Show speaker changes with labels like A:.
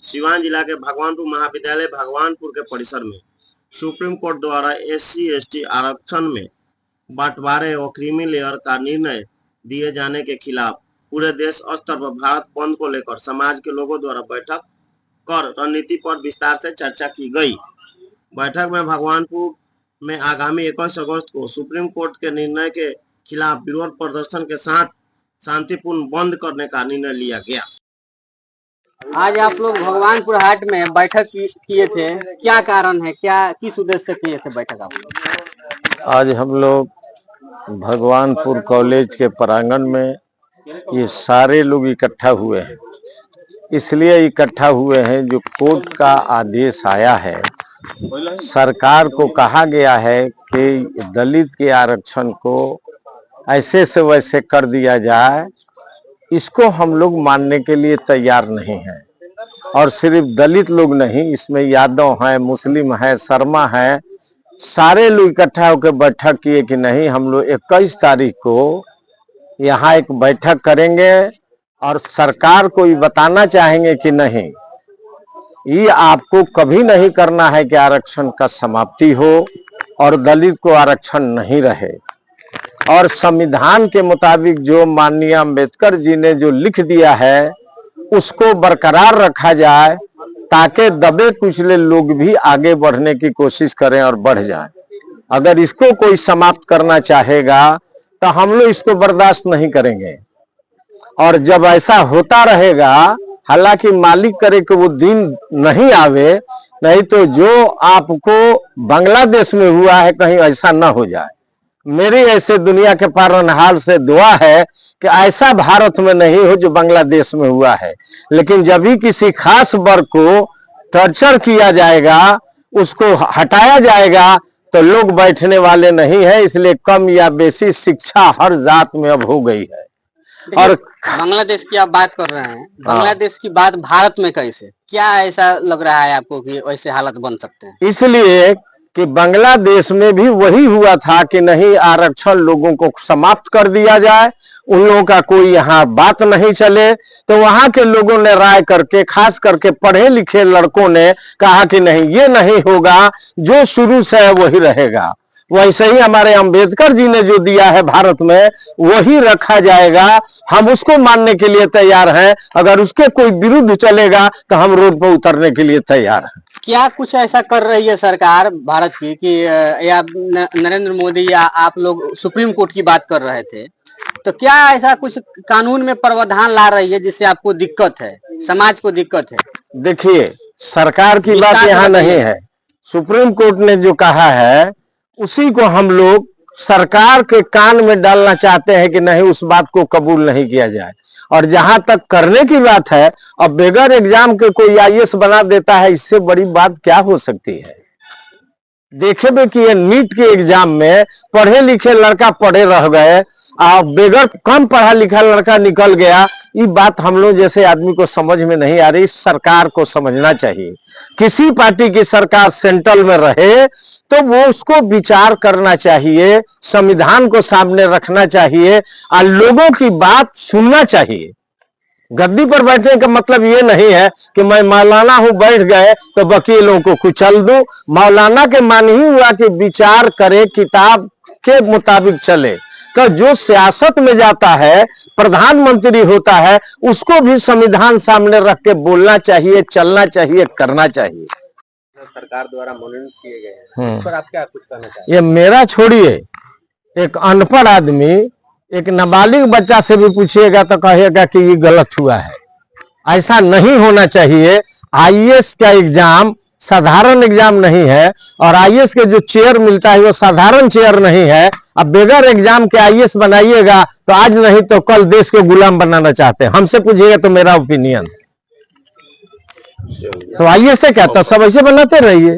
A: सिवान जिला के भगवानपुर महाविद्यालय भगवानपुर के परिसर में सुप्रीम कोर्ट द्वारा SC/ST आरक्षण में बंटवारे और क्रीमी लेयर का निर्णय दिए जाने के खिलाफ पूरे देश स्तर पर भारत बंद को लेकर समाज के लोगों द्वारा बैठक कर रणनीति पर विस्तार से चर्चा की गई। बैठक में भगवानपुर में आगामी 21 अगस्त को सुप्रीम कोर्ट के निर्णय के खिलाफ विरोध प्रदर्शन के साथ शांतिपूर्ण बंद करने का निर्णय लिया गया।
B: आज आप लोग भगवानपुर हाट में बैठक किए थे, क्या कारण है, क्या किस उद्देश्य से किए थे बैठक आप लोग?
C: आज हम लोग भगवानपुर कॉलेज के प्रांगण में ये सारे लोग इकट्ठा हुए हैं। इसलिए इकट्ठा हुए हैं जो कोर्ट का आदेश आया है, सरकार को कहा गया है कि दलित के आरक्षण को ऐसे से वैसे कर दिया जाए, इसको हम लोग मानने के लिए तैयार नहीं हैं। और सिर्फ दलित लोग नहीं, इसमें यादव हैं, मुस्लिम हैं, शर्मा हैं, सारे लोग इकट्ठा होकर बैठक किए कि नहीं, हम लोग 21 तारीख को यहाँ एक बैठक करेंगे और सरकार को ये बताना चाहेंगे कि नहीं, ये आपको कभी नहीं करना है कि आरक्षण का समाप्ति हो और दलित को आरक्षण नहीं रहे। और संविधान के मुताबिक जो माननीय अंबेडकर जी ने जो लिख दिया है उसको बरकरार रखा जाए, ताकि दबे कुचले लोग भी आगे बढ़ने की कोशिश करें और बढ़ जाएं। अगर इसको कोई समाप्त करना चाहेगा तो हम लोग इसको बर्दाश्त नहीं करेंगे। और जब ऐसा होता रहेगा, हालांकि मालिक करे कि वो दिन नहीं आवे, नहीं तो जो आपको बांग्लादेश में हुआ है कहीं ऐसा ना हो जाए। मेरी ऐसे दुनिया के पालनहार से दुआ है कि ऐसा भारत में नहीं हो जो बांग्लादेश में हुआ है। लेकिन जब भी किसी खास वर्ग को टॉर्चर किया जाएगा, उसको हटाया जाएगा, तो लोग बैठने वाले नहीं है। इसलिए कम या बेसी शिक्षा हर जात में अब हो गई है। और
B: बांग्लादेश की आप बात कर रहे हैं, बांग्लादेश की बात भारत में कैसे, क्या ऐसा लग रहा है आपको कि वैसे हालत बन सकते हैं?
C: इसलिए कि बांग्लादेश में भी वही हुआ था कि नहीं, आरक्षण लोगों को समाप्त कर दिया जाए, उन लोगों का कोई यहाँ बात नहीं चले। तो वहां के लोगों ने राय करके, खास करके पढ़े लिखे लड़कों ने कहा कि नहीं, ये नहीं होगा, जो शुरू से है वही रहेगा। वैसे ही हमारे अंबेडकर जी ने जो दिया है भारत में, वही रखा जाएगा। हम उसको मानने के लिए तैयार हैं। अगर उसके कोई विरुद्ध चलेगा तो हम रोड पर उतरने के लिए तैयार हैं।
B: क्या कुछ ऐसा कर रही है सरकार भारत की कि या नरेंद्र मोदी या आप लोग सुप्रीम कोर्ट की बात कर रहे थे, तो क्या ऐसा कुछ कानून में प्रावधान ला रही है जिससे आपको दिक्कत है, समाज को दिक्कत है?
C: देखिए, सरकार की बात यहाँ नहीं है। सुप्रीम कोर्ट ने जो कहा है उसी को हम लोग सरकार के कान में डालना चाहते हैं कि नहीं, उस बात को कबूल नहीं किया जाए। और जहां तक करने की बात है, अब बगैर एग्जाम के कोई IAS बना देता है, इससे बड़ी बात क्या हो सकती है? देखे भी कि ये नीट के एग्जाम में पढ़े लिखे लड़का पढ़े रह गए और बगैर कम पढ़ा लिखा लड़का निकल गया। ये बात हम लोग जैसे आदमी को समझ में नहीं आ रही। सरकार को समझना चाहिए, किसी पार्टी की सरकार सेंट्रल में रहे तो वो उसको विचार करना चाहिए, संविधान को सामने रखना चाहिए और लोगों की बात सुनना चाहिए। गद्दी पर बैठने का मतलब ये नहीं है कि मैं मौलाना हूं, बैठ गए तो वकीलों को कुचल दूं। मौलाना के मान ही हुआ कि विचार करे, किताब के मुताबिक चले। तो जो सियासत में जाता है, प्रधानमंत्री होता है, उसको भी संविधान सामने रख के बोलना चाहिए, चलना चाहिए, करना चाहिए।
A: सरकार द्वारा मनोनीत किए गए हैं, इस पर आप क्या कुछ कहना चाहते हैं?
C: ये मेरा छोड़िए, एक अनपढ़ आदमी, एक नाबालिग बच्चा से भी पूछिएगा तो कहेगा कि ये गलत हुआ है। ऐसा नहीं होना चाहिए। IAS का एग्जाम साधारण एग्जाम नहीं है और IAS के जो चेयर मिलता है वो साधारण चेयर नहीं है। अब बगैर एग्जाम के IAS बनाइएगा तो आज नहीं तो कल देश को गुलाम बनाना चाहते हैं। हमसे पूछिएगा तो मेरा ओपिनियन। तो IAS से क्या, तो सब ऐसे बनाते रहिए।